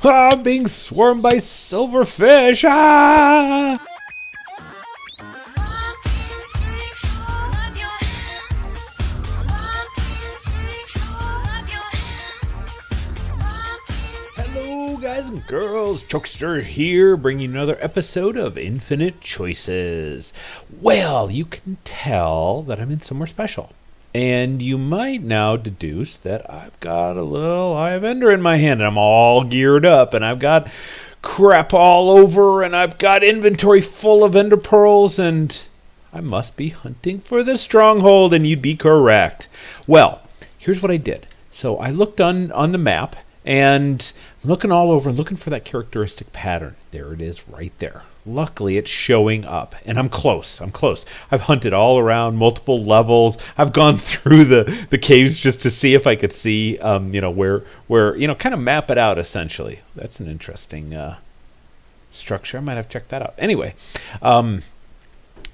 Ah, being swarmed by silverfish! Ah! Hello, guys and girls. Chokester here, bringing another episode of Infinite Choices. Well, you can tell that I'm in somewhere special. And you might now deduce that I've got a little Eye of Ender in my hand, and I'm all geared up, and I've got crap all over, and I've got inventory full of Ender Pearls, and I must be hunting for the stronghold, and you'd be correct. Well, here's what I did. So I looked on the map, and I'm looking all over and looking for that characteristic pattern. There it is right there. Luckily, it's showing up, and I'm close. I've hunted all around, multiple levels. I've gone through the caves just to see if I could see, where kind of map it out, essentially. That's an interesting structure. I might have checked that out. Anyway,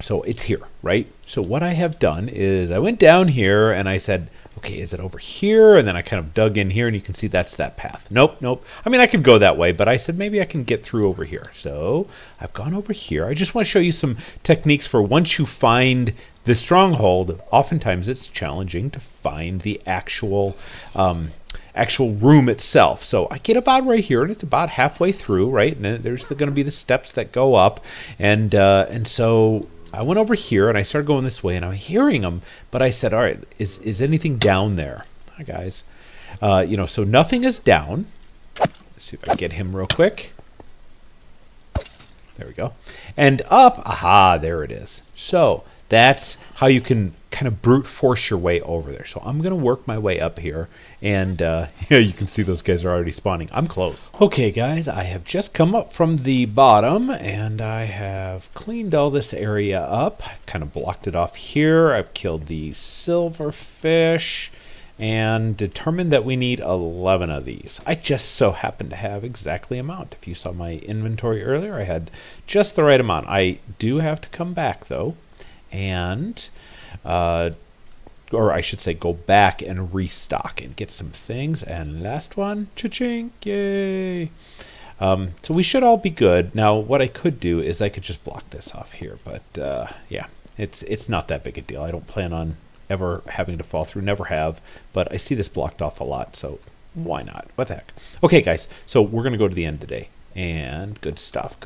so it's here, right? So what I have done is I went down here, and I said, okay, is it over here? And then I kind of dug in here, and you can see that's that path. Nope. I mean, I could go that way, but I said maybe I can get through over here. So I've gone over here. I just want to show you some techniques for once you find the stronghold. Oftentimes it's challenging to find the actual room itself. So I get about right here, and it's about halfway through, right? And then there's going to be the steps that go up, and so I went over here and I started going this way, and I'm hearing them, but I said, all right, is anything down there? Hi, guys. So nothing is down. Let's see if I can get him real quick. There we go. And up, aha, there it is. So that's how you can kind of brute force your way over there. So I'm going to work my way up here, and you can see those guys are already spawning. I'm close. Okay, guys, I have just come up from the bottom, and I have cleaned all this area up. I've kind of blocked it off here. I've killed the silverfish and determined that we need 11 of these. I just so happen to have exactly amount. If you saw my inventory earlier, I had just the right amount. I do have to come back, though, and or I should say go back and restock and get some things. And last one, cha-ching, yay. So we should all be good. Now what I could do is I could just block this off here, but yeah, it's not that big a deal. I don't plan on ever having to fall through, never have, but I see this blocked off a lot, so why not? What the heck? Okay, guys, so we're gonna go to the end today. And good stuff.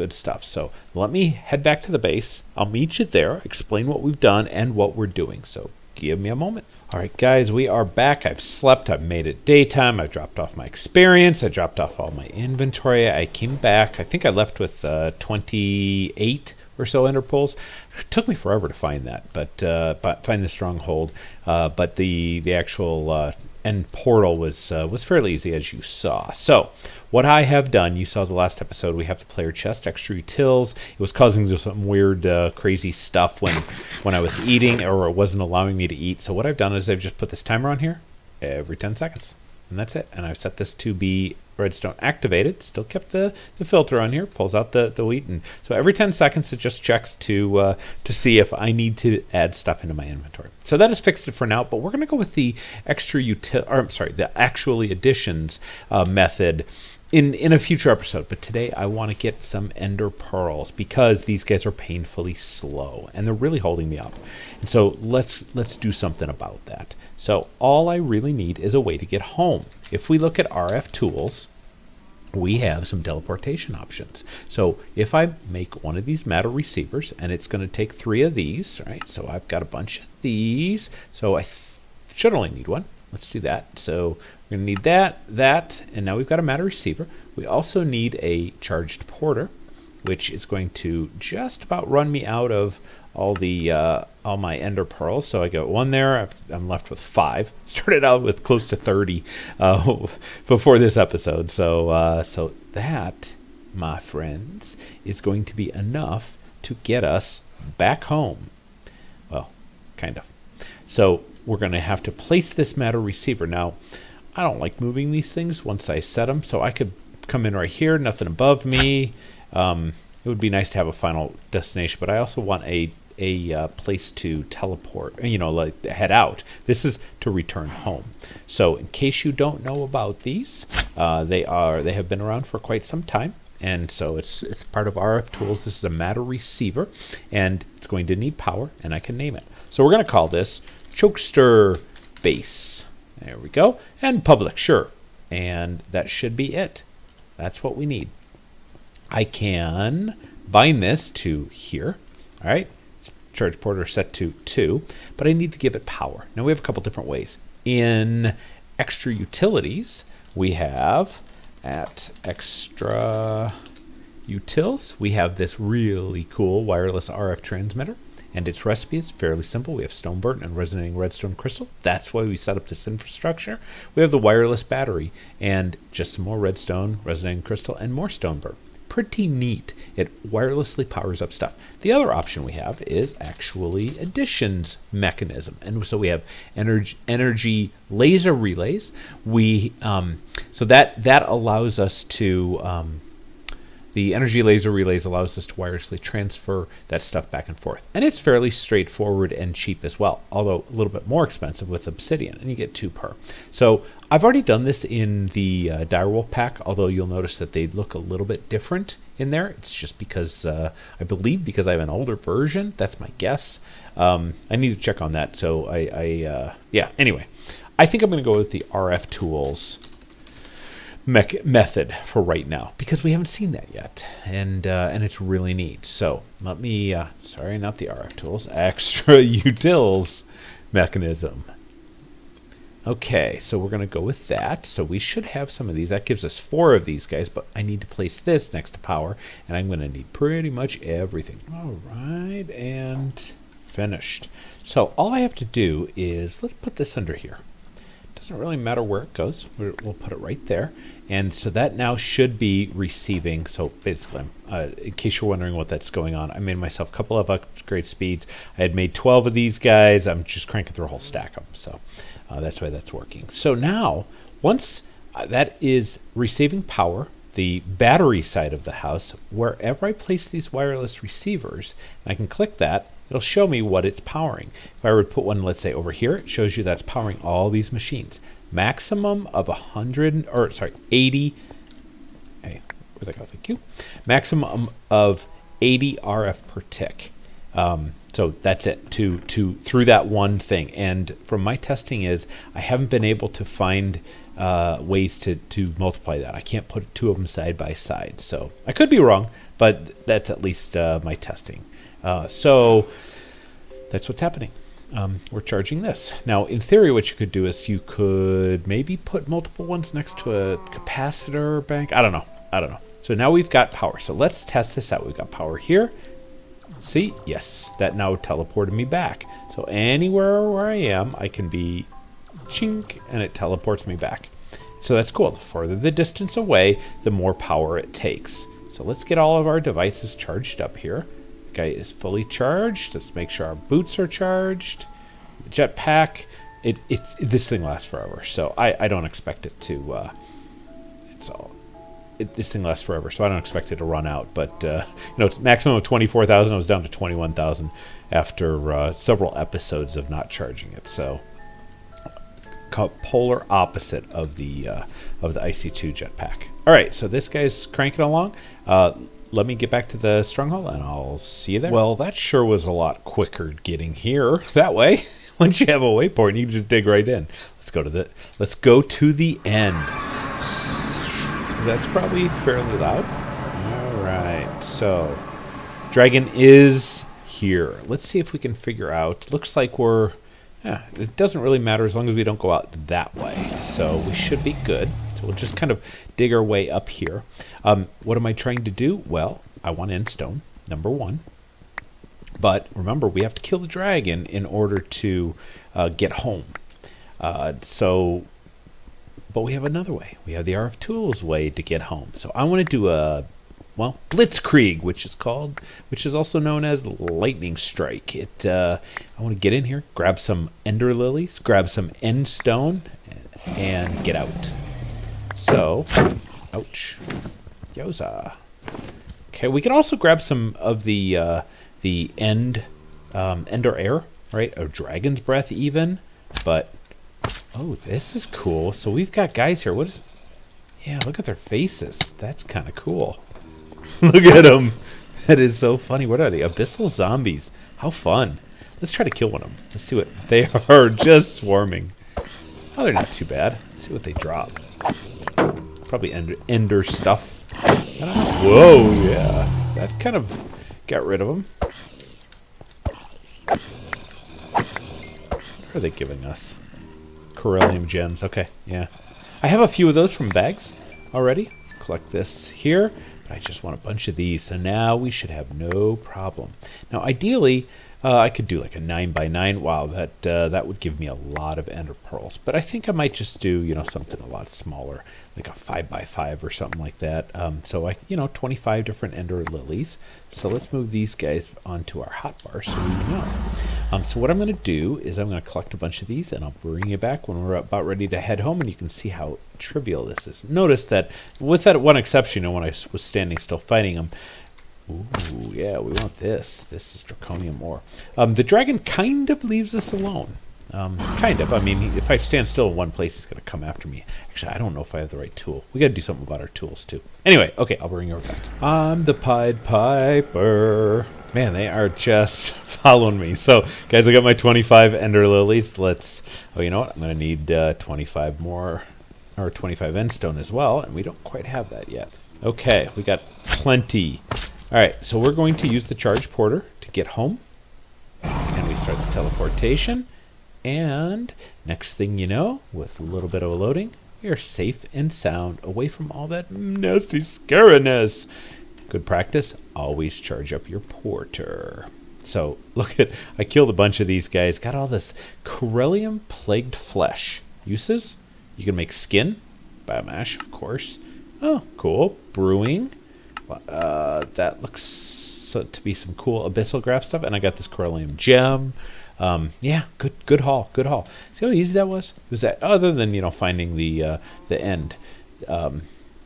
So let me head back to the base. I'll meet you there, explain what we've done and what we're doing. So give me a moment. All right, guys, we are back. I've slept. I've made it daytime. I've dropped off my experience. I dropped off all my inventory. I came back. I think I left with 28 or so ender pearls. It took me forever to find that, but find the stronghold. But the actual end portal was fairly easy, as you saw. So what I have done, you saw the last episode, we have the player chest, extra utils. It was causing some weird crazy stuff when I was eating, or it wasn't allowing me to eat. So what I've done is I've just put this timer on here every 10 seconds, and that's it. And I've set this to be redstone activated. Still kept the filter on here, pulls out the wheat, and so every 10 seconds it just checks to see if I need to add stuff into my inventory. So that has fixed it for now, but we're going to go with the the actually additions method in a future episode. But today I want to get some ender pearls because these guys are painfully slow and they're really holding me up. And so let's do something about that. So all I really need is a way to get home. If we look at RF tools, we have some teleportation options. So if I make one of these matter receivers, and it's going to take 3 of these, right? So I've got a bunch of these. So I should only need one. Let's do that. So we're going to need that, and now we've got a matter receiver. We also need a charged porter, which is going to just about run me out of all my ender pearls. So I got 1 there. I'm left with 5. Started out with close to 30 before this episode. So that, my friends, is going to be enough to get us back home. Well, kind of. So we're going to have to place this matter receiver. Now, I don't like moving these things once I set them, so I could come in right here, nothing above me. It would be nice to have a final destination, but I also want a a place to teleport, like head out. This is to return home. So in case you don't know about these, they have been around for quite some time. And so it's part of RF tools. This is a matter receiver, and it's going to need power, and I can name it. So we're going to call this Chokester Base. There we go. And public, sure. And that should be it. That's what we need. I can bind this to here. All right. Charge port set to 2, but I need to give it power. Now we have a couple different ways. In extra utilities, we have at extra utils, we have this really cool wireless RF transmitter, and its recipe is fairly simple. We have stone burnt and resonating redstone crystal. That's why we set up this infrastructure. We have the wireless battery and just some more redstone, resonating crystal, and more stone burnt. Pretty neat. It wirelessly powers up stuff. The other option we have is actually additions mechanism, and so we have energy laser relays. So that allows us to the energy laser relays allows us to wirelessly transfer that stuff back and forth, and it's fairly straightforward and cheap as well, although a little bit more expensive with obsidian, and you get 2 per. So I've already done this in the direwolf pack, although you'll notice that they look a little bit different in there. It's just because I believe because I have an older version. That's my guess. I need to check on that. So yeah. Anyway, I think I'm going to go with the RF tools method for right now because we haven't seen that yet, and it's really neat. So let me sorry, not the RF tools, extra utils mechanism. Okay, so we're going to go with that. So we should have some of these. That gives us 4 of these guys, but I need to place this next to power, and I'm going to need pretty much everything. All right, and finished. So all I have to do is, let's put this under here. Doesn't really matter where it goes. We'll put it right there. And so that now should be receiving. So basically, in case you're wondering what that's going on, I made myself a couple of upgrade speeds. I had made 12 of these guys. I'm just cranking through a whole stack of them. So that's why that's working. So now, once that is receiving power, the battery side of the house, wherever I place these wireless receivers, I can click that. It'll show me what it's powering. If I were to put one, let's say over here, it shows you that's powering all these machines. Maximum of 80. Hey, where'd that go? Thank you. Maximum of 80 RF per tick. So that's it through that one thing. And from my testing is I haven't been able to find ways to multiply that. I can't put 2 of them side by side. So I could be wrong, but that's at least my testing. So that's what's happening. We're charging this. Now, in theory, what you could do is you could maybe put multiple ones next to a capacitor bank. I don't know. So now we've got power. So let's test this out. We've got power here. See? Yes, that now teleported me back. So anywhere where I am, I can be chink, and it teleports me back. So that's cool. The further the distance away, the more power it takes. So let's get all of our devices charged up here. Guy is fully charged. Let's make sure our boots are charged. Jetpack. This thing lasts forever, so I don't expect it to. This thing lasts forever, so I don't expect it to run out. But it's maximum of 24,000. I was down to 21,000 after several episodes of not charging it. So polar opposite of the IC2 jetpack. All right, so this guy's cranking along. Let me get back to the stronghold, and I'll see you there. Well, that sure was a lot quicker getting here that way. Once you have a waypoint, you can just dig right in. Let's go to the end. So that's probably fairly loud. All right, so dragon is here. Let's see if we can figure out. Looks like it doesn't really matter as long as we don't go out that way. So we should be good. So we'll just kind of dig our way up here. What am I trying to do? Well, I want end stone, number 1. But remember, we have to kill the dragon in order to get home. But we have another way. We have the RF Tools way to get home. So I want to do a blitzkrieg, which is also known as lightning strike. I want to get in here, grab some ender lilies, grab some end stone, and get out. So, ouch, yoza. Okay, we can also grab some of the end ender air, right? Or dragon's breath even. But oh, this is cool. So we've got guys here. What is? Yeah, look at their faces. That's kind of cool. Look at them. That is so funny. What are they? Abyssal zombies. How fun. Let's try to kill one of them. Let's see what they are. Just swarming. Oh, they're not too bad. Let's see what they drop. Probably ender stuff. I don't know. Whoa, yeah. That kind of got rid of them. What are they giving us? Corellium gems. Okay, yeah. I have a few of those from bags already. Let's collect this here. But I just want a bunch of these. So now we should have no problem. Now, ideally, I could do like a 9x9. Wow, that would give me a lot of ender pearls. But I think I might just do, you know, something a lot smaller, like a 5x5 or something like that. So I, 25 different ender lilies. So let's move these guys onto our hotbar so we know. So what I'm going to do is I'm going to collect a bunch of these, and I'll bring you back when we're about ready to head home, and you can see how trivial this is. Notice that, with that one exception, when I was standing still fighting them. Ooh, yeah, we want this. This is draconium ore. The dragon kind of leaves us alone. Kind of. I mean, if I stand still in one place, he's going to come after me. Actually, I don't know if I have the right tool. We got to do something about our tools, too. Anyway, okay, I'll bring you back. I'm the Pied Piper. Man, they are just following me. So, guys, I got my 25 ender lilies. Let's... Oh, you know what? I'm going to need 25 more, or 25 endstone as well, and we don't quite have that yet. Okay, we got plenty. Alright, so we're going to use the charge porter to get home. And we start the teleportation. And next thing you know, with a little bit of a loading, we are safe and sound away from all that nasty scariness. Good practice, always charge up your porter. So, look at, I killed a bunch of these guys. Got all this Corellium plagued flesh. Uses? You can make skin. Biomash, of course. Oh, cool. Brewing. That looks to be some cool abyssal graph stuff, and I got this Corellium gem. Yeah, good haul, good haul. See how easy that was? It was that other than finding the end.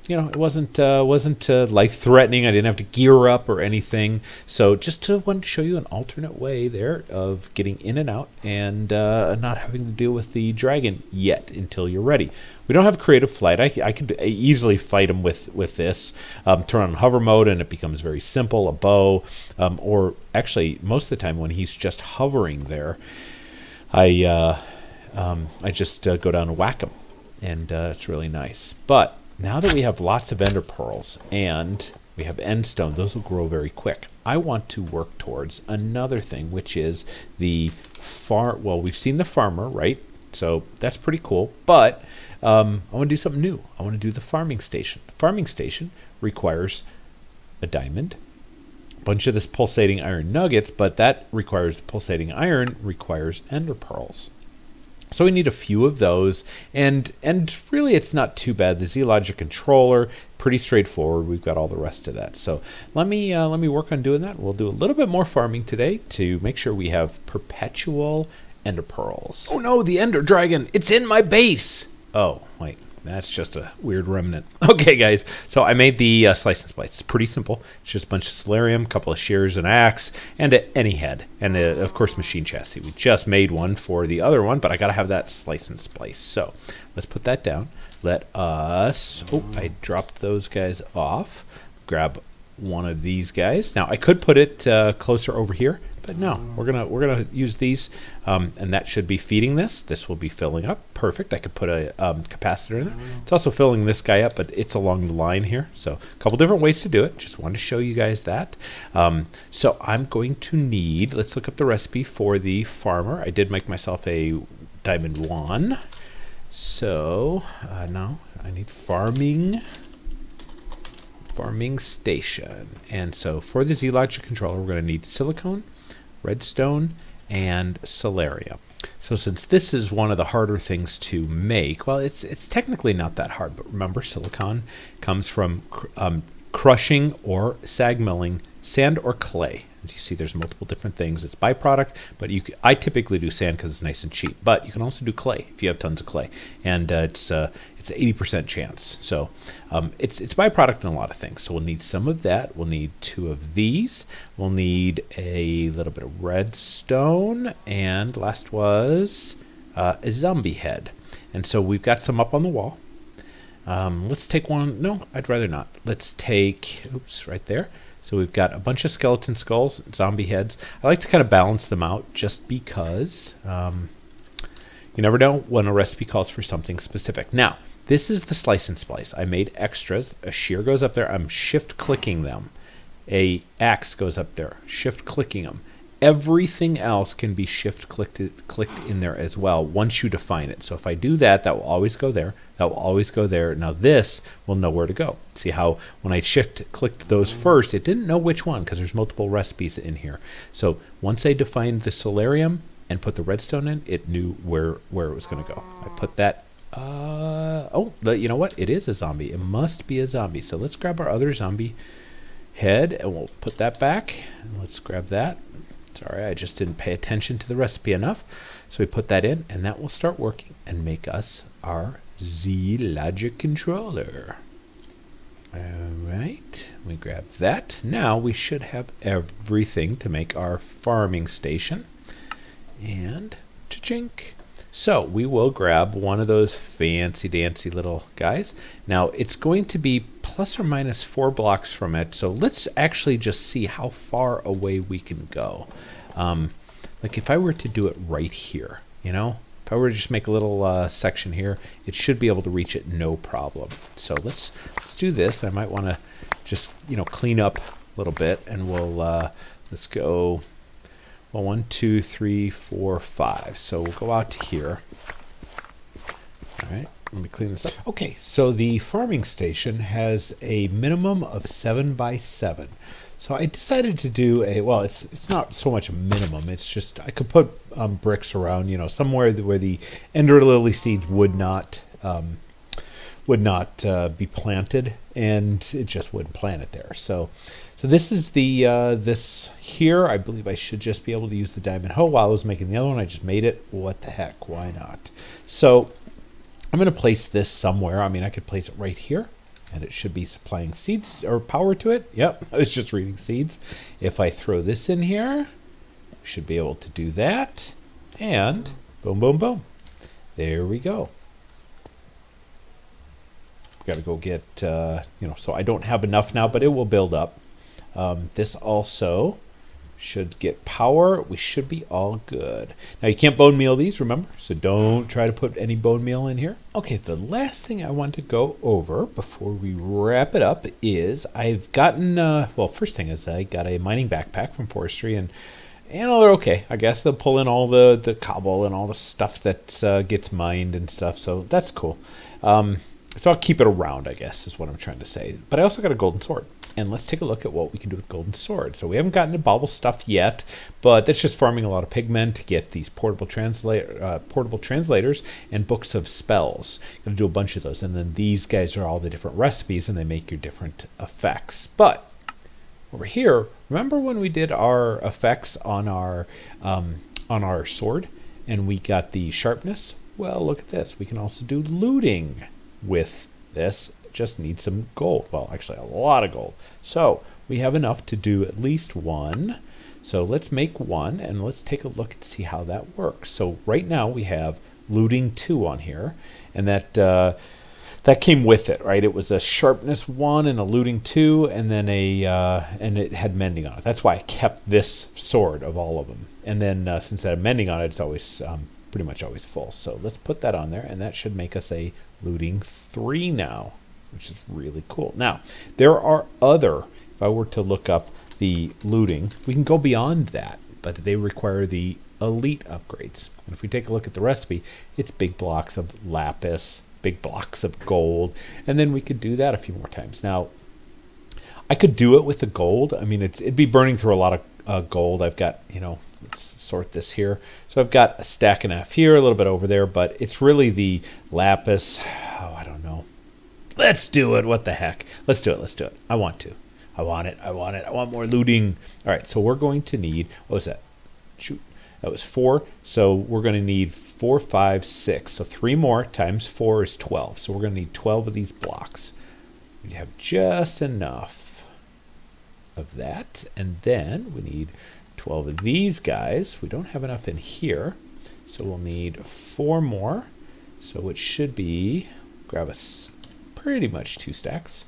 It wasn't life-threatening. I didn't have to gear up or anything. So just wanted to show you an alternate way there of getting in and out and not having to deal with the dragon yet until you're ready. We don't have creative flight. I could easily fight him with this. Turn on hover mode and it becomes very simple. A bow, or actually most of the time when he's just hovering there, I just go down and whack him, and it's really nice. But now that we have lots of ender pearls and we have endstone, those will grow very quick. I want to work towards another thing, which is the well, we've seen the farmer, right? So that's pretty cool. But I want to do something new. I want to do the farming station. The farming station requires a diamond, a bunch of this pulsating iron nuggets, but that requires pulsating iron requires ender pearls. So we need a few of those, and really it's not too bad. The Z-Logic controller, pretty straightforward. We've got all the rest of that. So let me work on doing that. We'll do a little bit more farming today to make sure we have perpetual ender pearls. Oh no, the ender dragon! It's in my base. Oh wait, that's just a weird remnant. Okay, guys. So I made the slice and splice. It's pretty simple. It's just a bunch of solarium, a couple of shears, an axe, and any head, and of course machine chassis. We just made one for the other one, but I gotta have that slice and splice. So let's put that down. Let us. Oh, I dropped those guys off. Grab one of these guys. Now I could put it closer over here, but no, we're gonna use these, and that should be feeding this. This will be filling up. Perfect. I could put a capacitor in there. It's also filling this guy up, but it's along the line here. So a couple different ways to do it. Just wanted to show you guys that. So I'm going to need. Let's look up the recipe for the farmer. I did make myself a diamond 1. So now I need farming station. And so for the Z-Logic controller, we're going to need silicone, redstone, and solarium. So since this is one of the harder things to make, well, it's technically not that hard, but remember, silicon comes from crushing or sag milling sand or clay. As you see, there's multiple different things. It's byproduct, but I typically do sand because it's nice and cheap. But you can also do clay if you have tons of clay, and it's 80% chance. So it's byproduct in a lot of things. So we'll need some of that. We'll need 2 of these. We'll need a little bit of redstone, and last was a zombie head. And so we've got some up on the wall. Let's take one. No, I'd rather not. Let's take, oops, right there. So we've got a bunch of skeleton skulls, zombie heads. I like to kind of balance them out just because you never know when a recipe calls for something specific. Now, this is the slice and splice. I made extras. A shear goes up there. I'm shift clicking them. A axe goes up there. Shift clicking them. Everything else can be shift clicked in there as well once you define it. So if I do that, that will always go there. That will always go there. Now this will know where to go. See how when I shift clicked those first, it didn't know which one because there's multiple recipes in here. So once I defined the solarium and put the redstone in, it knew where it was going to go. I put that. You know what? It is a zombie. It must be a zombie. So let's grab our other zombie head and we'll put that back. And let's grab that. Sorry, I just didn't pay attention to the recipe enough. So we put that in, and that will start working and make us our Z logic controller. All right, we grab that. Now we should have everything to make our farming station. And cha-chink. So we will grab one of those fancy dancy little guys. Now it's going to be plus or minus 4 blocks from it. So let's actually just see how far away we can go. Like if I were to do it right here, you know, if I were to just make a little section here, it should be able to reach it no problem. So let's do this. I might want to just, you know, clean up a little bit, and we'll let's go. Well, 1, 2, 3, 4, 5. So we'll go out to here. All right, let me clean this up. Okay, so the farming station has a minimum of 7 by 7. So I decided to do a, well, it's not so much a minimum. It's just I could put bricks around, you know, somewhere where the ender lily seeds would not be planted, and it just wouldn't plant it there. So this is the this here. I believe I should just be able to use the diamond hoe while I was making the other one. I just made it. What the heck? Why not? So I'm going to place this somewhere. I mean, I could place it right here, and it should be supplying seeds or power to it. Yep, I was just reading seeds. If I throw this in here, we should be able to do that. And boom, boom, boom. There we go. Got to go get, you know, so I don't have enough now, but it will build up. This also should get power. We should be all good. Now you can't bone meal these, remember? So don't try to put any bone meal in here. Okay, the last thing I want to go over before we wrap it up is I've gotten, well, first thing is I got a mining backpack from forestry, and they're okay. I guess they'll pull in all the cobble and all the stuff that gets mined and stuff, so that's cool. So I'll keep it around, I guess, is what I'm trying to say. But I also got a golden sword. And let's take a look at what we can do with golden sword. So we haven't gotten to bauble stuff yet, but that's just farming a lot of pigmen to get these portable translators and books of spells. Gonna do a bunch of those. And then these guys are all the different recipes, and they make your different effects. But over here, remember when we did our effects on our sword, and we got the sharpness? Well, look at this. We can also do looting with this. Just need some gold. Well, actually a lot of gold. So we have enough to do at least one. So let's make one, and let's take a look and see how that works. So right now we have looting 2 on here, and that came with it, right? It was a sharpness 1 and a looting 2, and then and it had mending on it. That's why I kept this sword of all of them. And then since it had mending on it, it's always pretty much always full. So let's put that on there, and that should make us a looting 3 now, which is really cool. Now, there are other, if I were to look up the looting, we can go beyond that, but they require the elite upgrades. And if we take a look at the recipe, it's big blocks of lapis, big blocks of gold, and then we could do that a few more times. Now, I could do it with the gold. I mean, it'd be burning through a lot of gold. I've got, you know, let's sort this here. So I've got a stack and a half here, a little bit over there, but it's really the lapis. Oh, I don't know. Let's do it. What the heck? Let's do it. I want to. I want it. I want it. I want more looting. All right, so we're going to need, what was that? Shoot, that was 4. So we're going to need 4, 5, 6. So 3 more times 4 is 12. So we're going to need 12 of these blocks. We have just enough of that. And then we need 12 of these guys. We don't have enough in here. So we'll need 4 more. So it should be, grab us pretty much 2 stacks.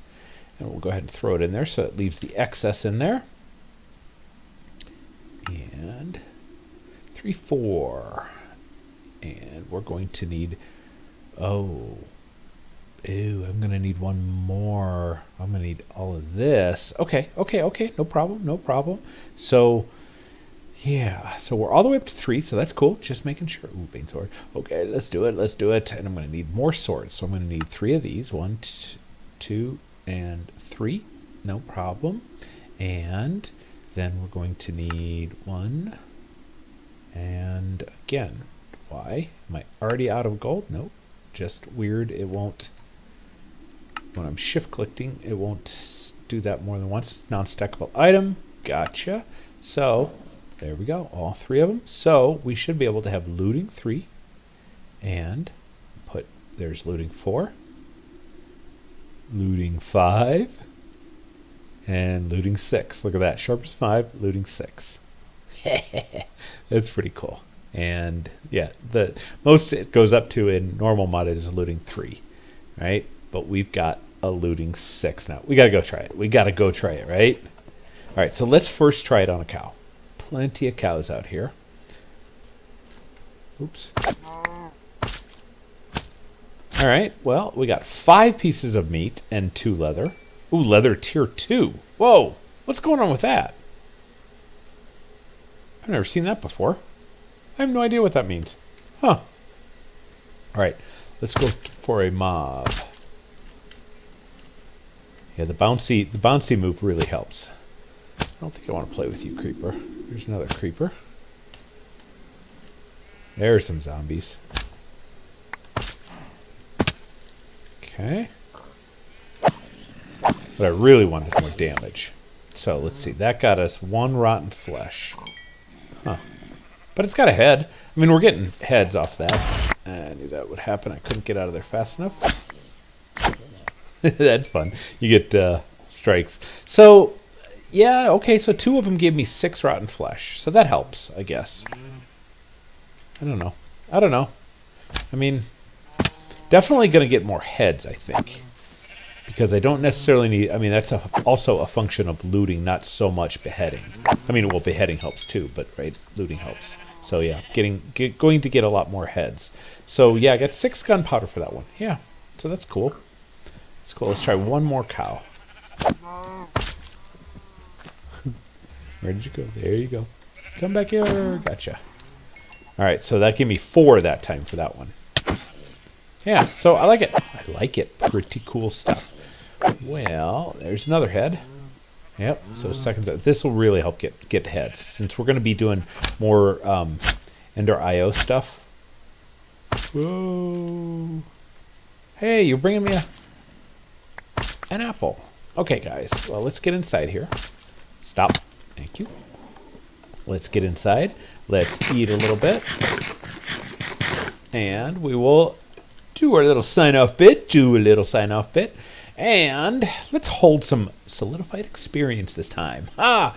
And we'll go ahead and throw it in there so it leaves the excess in there. And 3, 4. And we're going to need, I'm going to need 1 more. I'm going to need all of this. Okay. No problem. So, yeah. So we're all the way up to 3, so that's cool. Just making sure. Ooh, vein sword. Okay, let's do it. And I'm going to need more swords. So I'm going to need 3 of these. 1, 2, and 3. No problem. And then we're going to need 1. And again, why? Am I already out of gold? Nope. Just weird. It won't. When I'm shift clicking, it won't do that more than once. Non-stackable item. Gotcha. So there we go. All 3 of them. So we should be able to have looting 3. And there's looting 4. Looting 5. And looting 6. Look at that. Sharpest 5, looting 6. That's pretty cool. And yeah, the most it goes up to in normal mod is looting 3, right? But we've got a looting 6 now. We gotta go try it. Right? All right, so let's first try it on a cow. Plenty of cows out here. Oops. All right, well, we got 5 pieces of meat and 2 leather. Ooh, leather tier 2. Whoa, what's going on with that? I've never seen that before. I have no idea what that means. Huh. All right, let's go for a mob. Yeah, the bouncy move really helps. I don't think I want to play with you, creeper. There's another creeper. There's some zombies. Okay. What I really want is more damage. So let's see. That got us 1 rotten flesh. Huh. But it's got a head. I mean, we're getting heads off that. I knew that would happen. I couldn't get out of there fast enough. That's fun. You get strikes. So, yeah, okay. So 2 of them gave me 6 rotten flesh. So that helps, I guess. I don't know. I mean, definitely going to get more heads, I think. Because I don't necessarily need... I mean, that's also a function of looting, not so much beheading. I mean, well, beheading helps too, but, right, looting helps. So, yeah, going to get a lot more heads. So, yeah, I got 6 gunpowder for that one. Yeah, so that's cool. That's cool. Let's try 1 more cow. Where did you go? There you go. Come back here. Gotcha. All right, so that gave me 4 that time for that one. Yeah, so I like it. Pretty cool stuff. Well, there's another head. Yep, so this will really help get heads. Since we're going to be doing more EnderIO stuff. Whoa. Hey, you're bringing me an apple. Okay, guys. Well, let's get inside here. Stop. Thank you. Let's get inside. Let's eat a little bit. And we will do our little sign-off bit. And let's hold some solidified experience this time. I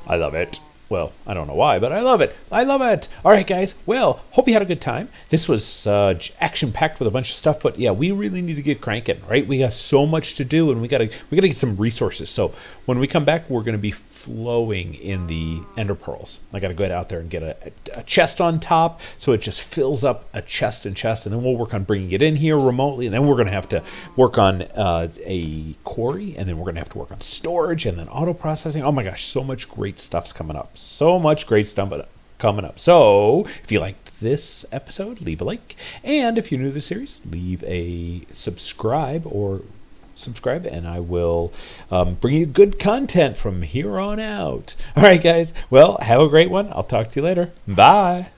love it. Well, I don't know why, but I love it. All right, guys. Well, hope you had a good time. This was action-packed with a bunch of stuff, but yeah, we really need to get cranking, right? We got so much to do, and we gotta get some resources. So when we come back, we're gonna be flowing in the ender pearls. I gotta go out there and get a chest on top, so it just fills up a chest, and then we'll work on bringing it in here remotely, and then we're gonna have to work on a quarry, and then we're gonna have to work on storage, and then auto processing. Oh my gosh, so much great stuff's coming up. So much great stuff coming up. So if you liked this episode, leave a like, and if you're new to the series, leave a subscribe, and I will bring you good content from here on out. All right, guys. Well, have a great one. I'll talk to you later. Bye.